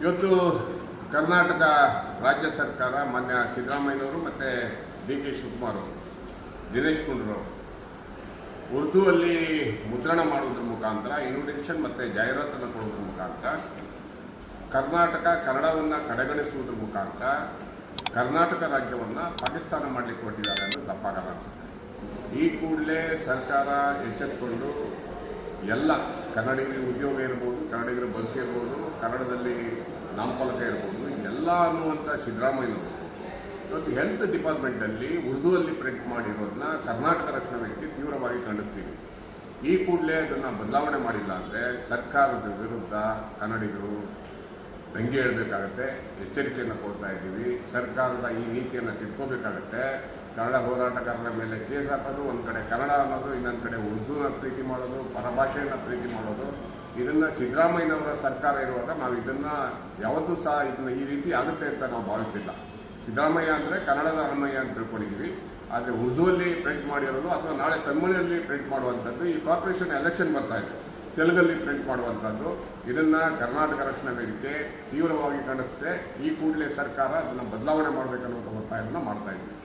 ಇವತ್ತು ಕರ್ನಾಟಕ ರಾಜ್ಯ ಸರ್ಕಾರ ಮಾನ್ಯ ಸಿದ್ದರಾಮಯ್ಯನವರು ಮತ್ತು ಡಿ ಕೆ ಶಿವಕುಮಾರ್ ಅವರು ದಿನೇಶ್ ಗುಂಡೂರಾವ್ ಉರ್ದುವಲ್ಲಿ ಮುದ್ರಣ ಮಾಡುವುದರ ಮುಖಾಂತರ ಇನ್ವಿಟೇಷನ್ ಮತ್ತು ಜಾಹೀರಾತನ್ನು ಕೊಡೋದ್ರ ಮುಖಾಂತರ ಕರ್ನಾಟಕ ಕನ್ನಡವನ್ನು ಕಡೆಗಣಿಸುವುದರ ಮುಖಾಂತರ ಕರ್ನಾಟಕ ರಾಜ್ಯವನ್ನು ಪಾಕಿಸ್ತಾನ ಮಾಡಲಿಕ್ಕೆ ಹೊರಟಿದ್ದಾರೆ ಅನ್ನೋದು ತಪ್ಪಾಗಲ್ಲ ಅನಿಸುತ್ತೆ. ಈ ಕೂಡಲೇ ಸರ್ಕಾರ ಎಚ್ಚೆತ್ತುಕೊಂಡು ಎಲ್ಲ ಕನ್ನಡಿಗರಿಗೆ ಉದ್ಯೋಗ ಇರ್ಬೋದು, ಕನ್ನಡಿಗರ ಬದುಕು ಇರ್ಬೋದು, ಕನ್ನಡದಲ್ಲಿ ನಾಮಫಲಕ ಇರ್ಬೋದು, ಎಲ್ಲ ಅನ್ನುವಂಥ ಸಿದ್ದರಾಮಯ್ಯನವರು ಇವತ್ತು ಹೆಲ್ತ್ ಡಿಪಾರ್ಟ್ಮೆಂಟಲ್ಲಿ ಉರ್ದುವಲ್ಲಿ ಪ್ರಿಂಟ್ ಮಾಡಿರೋದನ್ನ ಕರ್ನಾಟಕ ರಕ್ಷಣಾ ವೇದಿಕೆ ತೀವ್ರವಾಗಿ ಖಂಡಿಸ್ತೀವಿ. ಈ ಕೂಡಲೇ ಅದನ್ನು ಬದಲಾವಣೆ ಮಾಡಿಲ್ಲ ಅಂದರೆ ಸರ್ಕಾರದ ವಿರುದ್ಧ ಕನ್ನಡಿಗರು ದಂಗೆ ಹೇಳಬೇಕಾಗತ್ತೆ, ಎಚ್ಚರಿಕೆಯನ್ನು ಕೊಡ್ತಾ ಇದ್ದೀವಿ. ಸರ್ಕಾರದ ಈ ನೀತಿಯನ್ನು ತಿಳ್ಕೋಬೇಕಾಗತ್ತೆ. ಕನ್ನಡ ಹೋರಾಟಗಾರರ ಮೇಲೆ ಕೇಸ್ ಹಾಕೋದು ಒಂದು ಕಡೆ, ಕನ್ನಡ ಅನ್ನೋದು ಇನ್ನೊಂದು ಕಡೆ ಉರ್ದುನ ಪ್ರೀತಿ ಮಾಡೋದು, ಪರಭಾಷೆಯನ್ನು ಪ್ರೀತಿ ಮಾಡೋದು, ಇದನ್ನು ಸಿದ್ದರಾಮಯ್ಯನವರ ಸರ್ಕಾರ ಇರುವಾಗ ನಾವು ಇದನ್ನು ಯಾವತ್ತೂ ಸಹ ಇದನ್ನು ಈ ರೀತಿ ಆಗುತ್ತೆ ಅಂತ ನಾವು ಭಾವಿಸಿಲ್ಲ. ಸಿದ್ದರಾಮಯ್ಯ ಅಂದರೆ ಕನ್ನಡದ ಅಮ್ಮಯ್ಯ ಅಂತ ತಿಳ್ಕೊಂಡಿದ್ದೀವಿ. ಆದರೆ ಉರ್ದುವಲ್ಲಿ ಪ್ರಿಂಟ್ ಮಾಡಿರೋದು ಅಥವಾ ನಾಳೆ ತಮಿಳಲ್ಲಿ ಪ್ರಿಂಟ್ ಮಾಡುವಂಥದ್ದು, ಈ ಕಾರ್ಪೊರೇಷನ್ ಎಲೆಕ್ಷನ್ ಬರ್ತಾ ಇದೆ, ತೆಲುಗಲ್ಲಿ ಪ್ರಿಂಟ್ ಮಾಡುವಂಥದ್ದು, ಇದನ್ನು ಕರ್ನಾಟಕ ರಕ್ಷಣಾ ವೇದಿಕೆ ತೀವ್ರವಾಗಿ ಖಂಡಿಸುತ್ತೆ. ಈ ಕೂಡಲೇ ಸರ್ಕಾರ ಅದನ್ನು ಬದಲಾವಣೆ ಮಾಡಬೇಕನ್ನುವಂಥ ಒತ್ತಾಯವನ್ನು ಮಾಡ್ತಾ ಇದ್ದೀವಿ.